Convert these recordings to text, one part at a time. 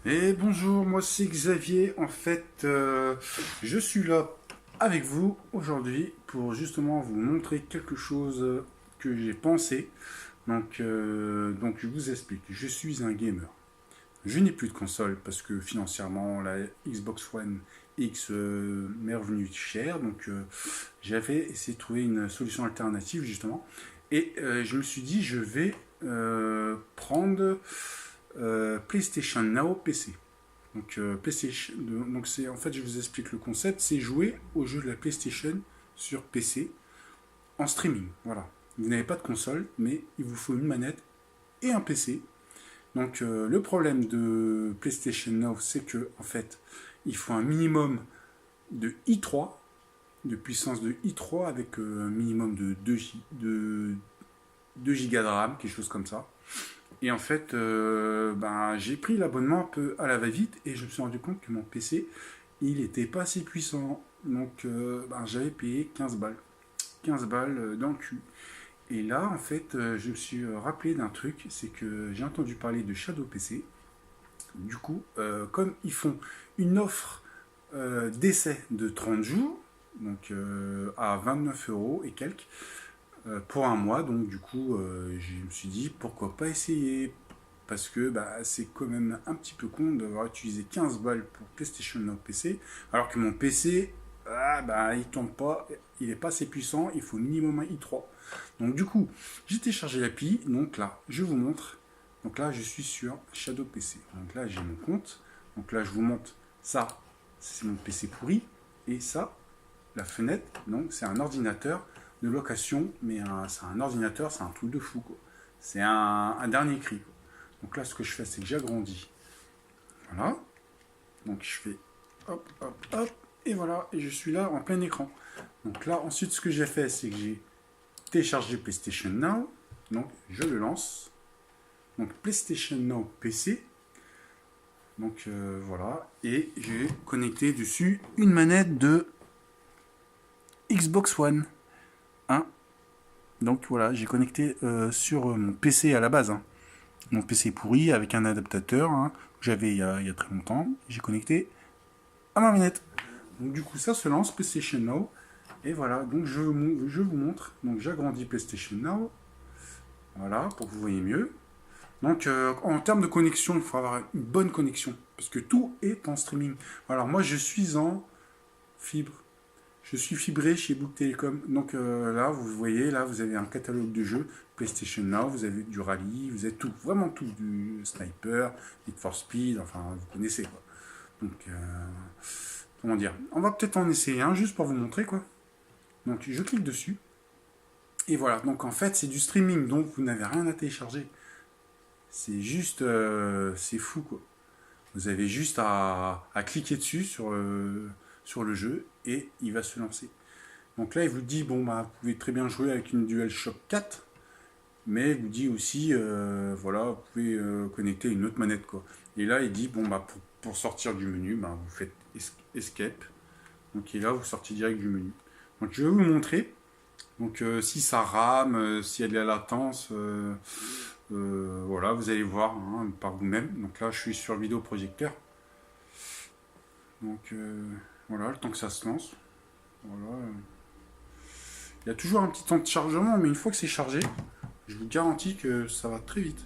Et bonjour, moi c'est Xavier. En fait, je suis là avec vous aujourd'hui pour justement vous montrer quelque chose que j'ai pensé. Donc je vous explique. Je suis un gamer. Je n'ai plus de console parce que financièrement la Xbox One X m'est revenue cher. J'avais essayé de trouver une solution alternative justement. Et je me suis dit je vais prendre PlayStation Now PC. PlayStation, donc c'est en fait je vous explique le concept, c'est jouer aux jeux de la PlayStation sur PC en streaming. Voilà. Vous n'avez pas de console, mais il vous faut une manette et un PC. Le problème de PlayStation Now, c'est que en fait, il faut un minimum de i3, de puissance de i3 avec un minimum de 2 Go de RAM, quelque chose comme ça. Et en fait, j'ai pris l'abonnement un peu à la va-vite et je me suis rendu compte que mon PC, il n'était pas assez puissant. J'avais payé 15 balles. 15 balles dans le cul. Et là, en fait, je me suis rappelé d'un truc, c'est que j'ai entendu parler de Shadow PC. Du coup, comme ils font une offre d'essai de 30 jours, à 29 euros et quelques, pour un mois. Je me suis dit pourquoi pas essayer. Parce que c'est quand même un petit peu con d'avoir utilisé 15 balles pour PlayStation Now PC, alors que mon PC, il tourne pas, il est pas assez puissant, il faut minimum un i3. Donc du coup, j'ai téléchargé l'appli, donc là, je vous montre. Donc là, je suis sur Shadow PC. Donc là, j'ai mon compte. Donc là, je vous montre ça, c'est mon PC pourri. Et ça, la fenêtre, donc c'est un ordinateur de location, mais c'est un ordinateur, c'est un truc de fou, quoi. C'est un dernier cri, quoi. Donc là, ce que je fais, c'est que j'agrandis. Voilà. Donc je fais hop, hop, hop. Et voilà, et je suis là en plein écran. Donc là, ensuite, ce que j'ai fait, c'est que j'ai téléchargé PlayStation Now. Donc je le lance. Donc PlayStation Now PC. Voilà. Et j'ai connecté dessus une manette de Xbox One. Hein. Donc voilà, j'ai connecté sur mon PC à la base. Hein. Mon PC pourri avec un adaptateur que j'avais il y a très longtemps. J'ai connecté à ma manette. Donc du coup, ça se lance PlayStation Now. Et voilà, donc je vous montre. Donc j'agrandis PlayStation Now. Voilà, pour que vous voyez mieux. En termes de connexion, il faut avoir une bonne connexion. Parce que tout est en streaming. Alors moi, je suis en fibre. Je suis fibré chez Bouygues Telecom. Là, vous voyez, là, vous avez un catalogue de jeux. PlayStation Now, vous avez du rallye, vous avez tout, vraiment tout. Du sniper, Need for Speed, enfin, vous connaissez quoi. Donc, euh, comment dire. On va peut-être en essayer un juste pour vous montrer quoi. Donc, je clique dessus. Et voilà, donc en fait, c'est du streaming, donc vous n'avez rien à télécharger. C'est juste, c'est fou quoi. Vous avez juste à cliquer dessus sur le jeu et il va se lancer. Donc là, il vous dit, bon, vous pouvez très bien jouer avec une DualShock 4, mais il vous dit aussi, voilà, vous pouvez connecter une autre manette, quoi. Et là, il dit, bon, pour sortir du menu, vous faites Escape. Donc, et là, vous sortez direct du menu. Donc, je vais vous montrer. Si ça rame, s'il y a de la latence, voilà, vous allez voir par vous-même. Donc là, je suis sur vidéoprojecteur. Voilà, le temps que ça se lance. Voilà. Il y a toujours un petit temps de chargement, mais une fois que c'est chargé, je vous garantis que ça va très vite.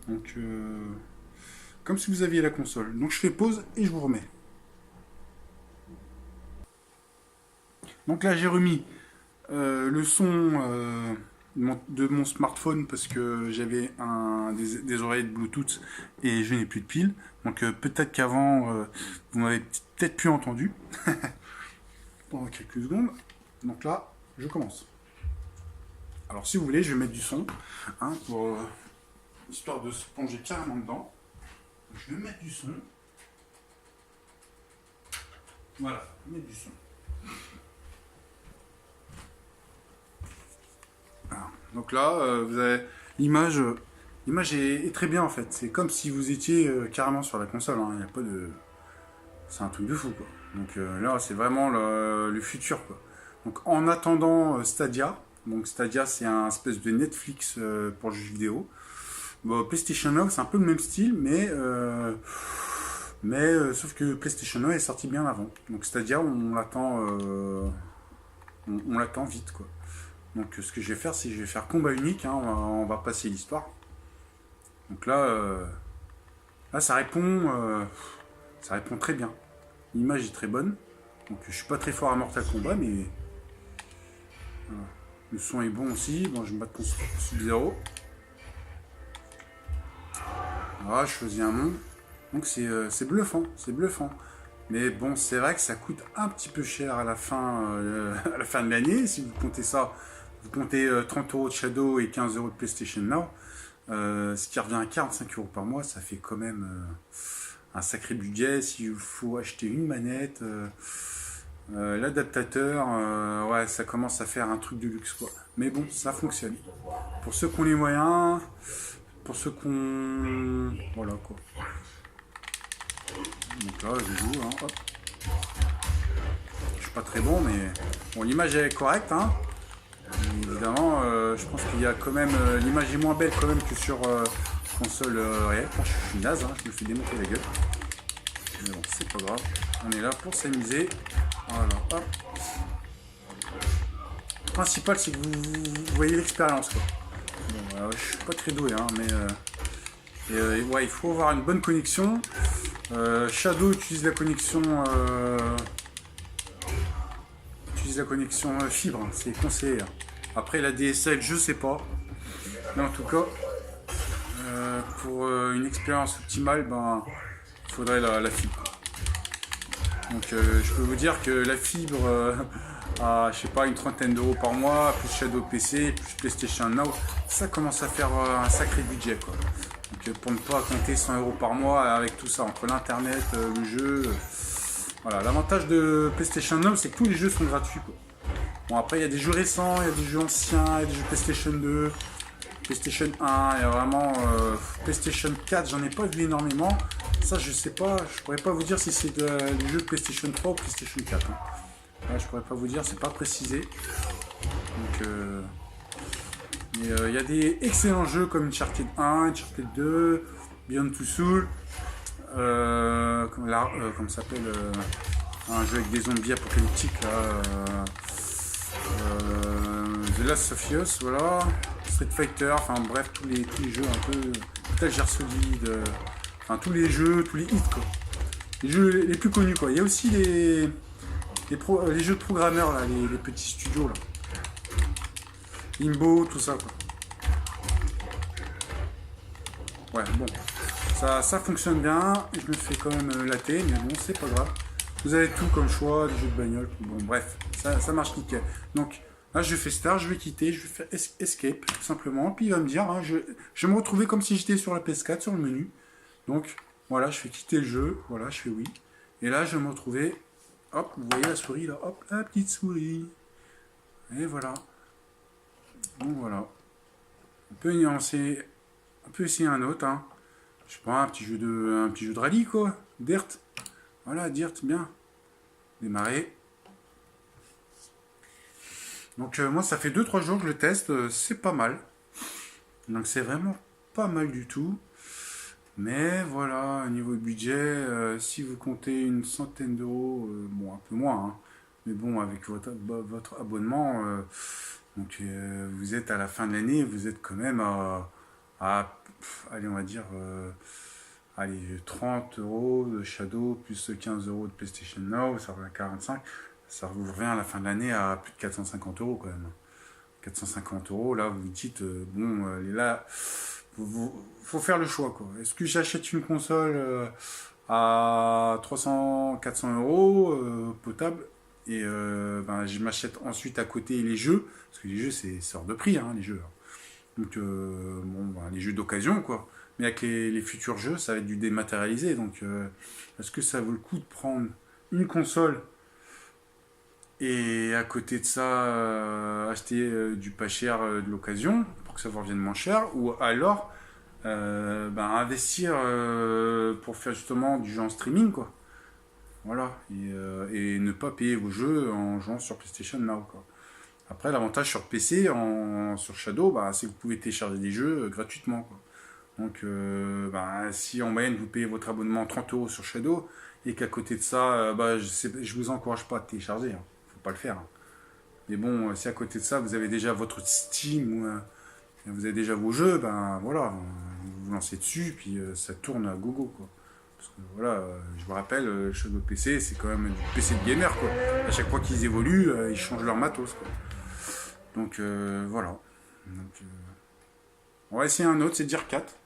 Donc, comme si vous aviez la console. Donc, je fais pause et je vous remets. Donc là, j'ai remis le son de mon smartphone parce que j'avais des oreillettes Bluetooth et je n'ai plus de piles. Peut-être qu'avant, vous m'avez peut-être plus entendu. Pendant quelques secondes. Donc là, je commence. Alors si vous voulez, je vais mettre du son, pour histoire de se plonger carrément dedans. Donc, je vais mettre du son. Voilà, mettre du son. Voilà. Donc là, vous avez l'image. L'image est très bien en fait. C'est comme si vous étiez carrément sur la console. Il n'y a pas de. C'est un truc de fou quoi. Là, c'est vraiment le futur quoi. Donc en attendant Stadia. Donc Stadia, c'est un espèce de Netflix pour jeux vidéo. PlayStation Now, c'est un peu le même style, mais Mais sauf que PlayStation 1 est sorti bien avant. Donc c'est-à-dire on l'attend on l'attend vite quoi. Donc ce que je vais faire, c'est que je vais faire combat unique, hein, on va passer l'histoire. Donc là ça répond très bien. L'image est très bonne. Donc je suis pas très fort à Mortal Kombat, mais voilà. Le son est bon aussi. Bon, je vais me battre contre Sub-Zero. Voilà, je choisis un nom. Donc c'est bluffant, c'est bluffant. Mais bon, c'est vrai que ça coûte un petit peu cher à la fin, à la fin de l'année. Si vous comptez ça, vous comptez 30 € de Shadow et 15 € de PlayStation Now. Ce qui revient à 45 € par mois, ça fait quand même un sacré budget. S'il faut acheter une manette, l'adaptateur, ouais, ça commence à faire un truc de luxe quoi. Mais bon, ça fonctionne. Pour ceux qui ont les moyens, pour ceux qui ont... Voilà quoi. Donc là, je joue, hein, hop. Je suis pas très bon, mais bon, l'image est correcte, hein. Évidemment, je pense qu'il y a quand même l'image est moins belle quand même que sur console réelle. Je suis naze, hein, je me fais démonter la gueule. Mais bon, c'est pas grave. On est là pour s'amuser. Voilà, hop. Le principal, c'est que vous voyez l'expérience, quoi. Bon, je suis pas très doué, hein, mais ouais, il faut avoir une bonne connexion. Shadow utilise la connexion fibre, hein, c'est conseillé. Hein. Après la DSL, je sais pas. Mais en tout cas, pour une expérience optimale, ben, il faudrait la fibre. Donc je peux vous dire que la fibre à, je sais pas, une trentaine d'euros par mois, plus Shadow PC, plus PlayStation Now, ça commence à faire un sacré budget quoi. Donc pour ne pas compter 100 € par mois avec tout ça, entre l'internet, le jeu. Voilà, l'avantage de PlayStation Now, c'est que tous les jeux sont gratuits quoi. Bon après il y a des jeux récents, il y a des jeux anciens, il y a des jeux PlayStation 2, PlayStation 1, il y a vraiment PlayStation 4, j'en ai pas vu énormément. Ça je sais pas, je pourrais pas vous dire si c'est du jeu PlayStation 3 ou PlayStation 4. Hein. Là, je pourrais pas vous dire, c'est pas précisé. Donc il y a des excellents jeux comme Uncharted 1, Uncharted 2, Beyond Two Souls, comme ça s'appelle un jeu avec des zombies apocalyptiques là, The Last of Us, voilà, Street Fighter, enfin bref tous les jeux un peu Metal Gear Solid, enfin tous les jeux, tous les hits quoi. Les jeux les plus connus quoi. Il y a aussi les jeux de programmeurs là, les petits studios là. Limbo, tout ça quoi. Ouais, bon. Ça fonctionne bien. Je me fais quand même latter, mais bon, c'est pas grave. Vous avez tout comme choix, des jeux de bagnole. Bon, bref, ça marche nickel. Donc, là, je fais Start, je vais quitter, je vais faire Escape, tout simplement. Puis il va me dire, hein, je vais me retrouver comme si j'étais sur la PS4, sur le menu. Donc, voilà, je fais quitter le jeu. Voilà, je fais oui. Et là, je vais me retrouver. Hop, vous voyez la souris là. Hop, la petite souris. Et voilà. Bon, voilà. On peut essayer un autre, hein. Je sais pas, un petit jeu de rallye, quoi. Dirt. Voilà, Dirt, bien. Démarrer. Donc, moi, ça fait 2-3 jours que je le teste. C'est pas mal. Donc, c'est vraiment pas mal du tout. Mais voilà, au niveau budget, si vous comptez une centaine d'euros, bon, un peu moins, hein, mais bon, avec votre abonnement, donc vous êtes à la fin de l'année, vous êtes quand même allez, on va dire, allez, 30 € de Shadow, plus 15 € de PlayStation Now, ça revient à 45. Ça vous revient à la fin de l'année à plus de 450 € quand même. 450 €, là, vous vous dites, bon, là, faut faire le choix, quoi. Est-ce que j'achète une console à 300-400 € potable et ben, je m'achète ensuite à côté les jeux, parce que les jeux, c'est hors de prix, hein, les jeux. Donc, bon, ben, les jeux d'occasion, quoi. Mais avec les futurs jeux, ça va être du dématérialisé. Donc, est-ce que ça vaut le coup de prendre une console et à côté de ça, acheter du pas cher de l'occasion pour que ça vous revienne moins cher, ou alors ben, investir pour faire justement du jeu en streaming, quoi. Voilà, et ne pas payer vos jeux en jouant sur PlayStation Now, quoi. Après, l'avantage sur PC, sur Shadow, bah, c'est que vous pouvez télécharger des jeux gratuitement, quoi. Donc, si en moyenne vous payez votre abonnement 30 € sur Shadow et qu'à côté de ça, je vous encourage pas à télécharger, hein. Faut pas le faire, hein. Mais bon, si à côté de ça vous avez déjà votre Steam ou vous avez déjà vos jeux, ben voilà, vous vous lancez dessus, puis ça tourne à gogo, quoi. Parce que voilà, je vous rappelle, Shadow PC, c'est quand même du PC de gamer, quoi. À chaque fois qu'ils évoluent, ils changent leur matos, quoi. Donc voilà. Donc, on va essayer un autre, c'est Dire 4.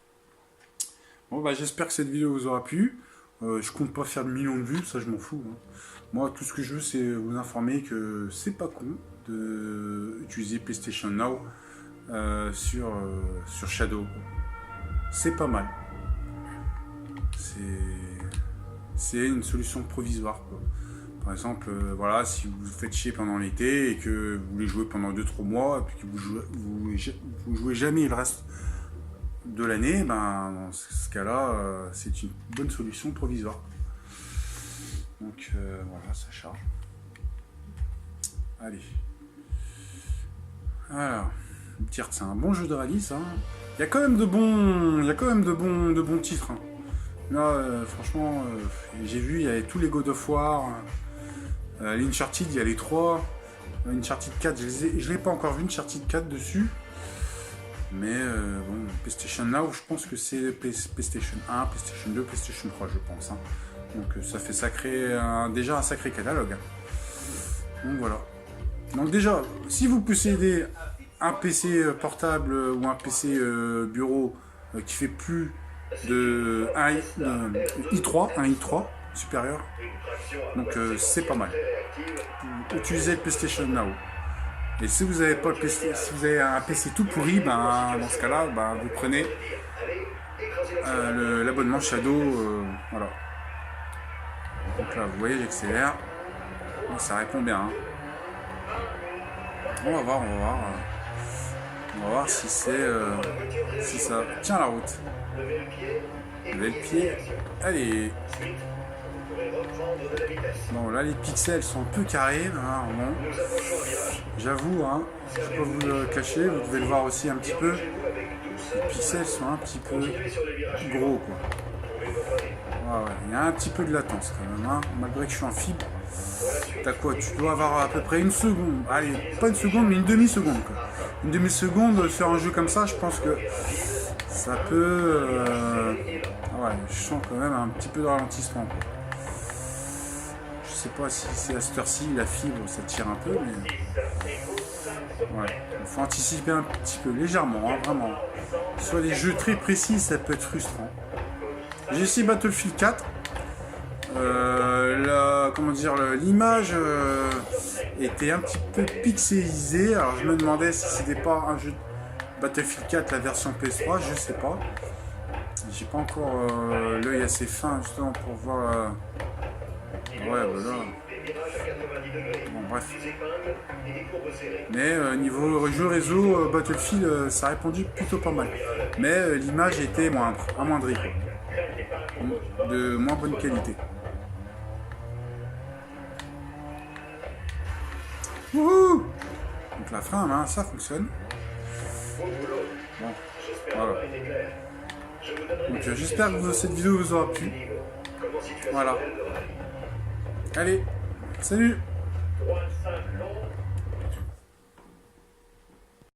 Bon, j'espère que cette vidéo vous aura plu. Je compte pas faire de millions de vues, ça je m'en fous, hein. Moi, tout ce que je veux, c'est vous informer que c'est pas con d'utiliser PlayStation Now sur Shadow. C'est pas mal. C'est une solution provisoire, quoi. Par exemple, voilà, si vous vous faites chier pendant l'été et que vous voulez jouer pendant 2-3 mois, et puis que vous jouez jamais le reste de l'année, dans ce cas-là, c'est une bonne solution provisoire. Donc voilà, ça charge. Allez. Alors, Dirt, c'est un bon jeu de rallye, ça. Il y a quand même de bons titres, hein. Là, franchement, j'ai vu, il y avait tous les God of War, l'Uncharted, il y a les 3, Uncharted 4, je l'ai pas encore vu, Uncharted 4 dessus. Mais bon, PlayStation Now, je pense que c'est PlayStation 1, PlayStation 2, PlayStation 3, je pense, hein. Donc ça fait déjà un sacré catalogue. Donc voilà. Donc déjà, si vous possédez un PC portable ou un PC bureau qui fait plus de un i3 supérieur, donc c'est pas mal. Utilisez le PlayStation Now. Et si vous avez pas le PC, si vous avez un PC tout pourri, dans ce cas-là, vous prenez l'abonnement Shadow, voilà. Donc là, vous voyez, j'accélère. Ça répond bien, hein. On va voir si ça tient la route. Levez le pied. Allez. Bon, là les pixels sont un peu carrés, hein, bon. J'avoue, hein, je peux pas vous le cacher, vous devez le voir aussi un petit peu. Les pixels sont un petit peu gros, quoi. Ouais, il y a un petit peu de latence quand même, hein, malgré que je suis en fibre. T'as quoi? Tu dois avoir à peu près une seconde. Allez, pas une seconde, mais une demi-seconde, quoi. Une demi-seconde sur un jeu comme ça, je pense que ça peut... ouais, je sens quand même un petit peu de ralentissement, quoi. Je sais pas si c'est à cette heure-ci, la fibre, ça tire un peu, mais... ouais, il faut anticiper un petit peu, légèrement, hein, vraiment. Sur des jeux très précis, ça peut être frustrant. J'ai essayé Battlefield 4. L'image était un petit peu pixelisée. Alors je me demandais si c'était pas un jeu de Battlefield 4, la version PS3, je sais pas. J'ai pas encore l'œil assez fin justement pour voir. Ouais, voilà. Bon, bref. Mais niveau jeu réseau, Battlefield, ça a répondu plutôt pas mal. Mais l'image était amoindrie, quoi. De moins bonne qualité. Wouhou! Donc la frein à main, ça fonctionne. Bon, voilà. Donc j'espère que cette vidéo vous aura plu. Voilà. Allez, salut!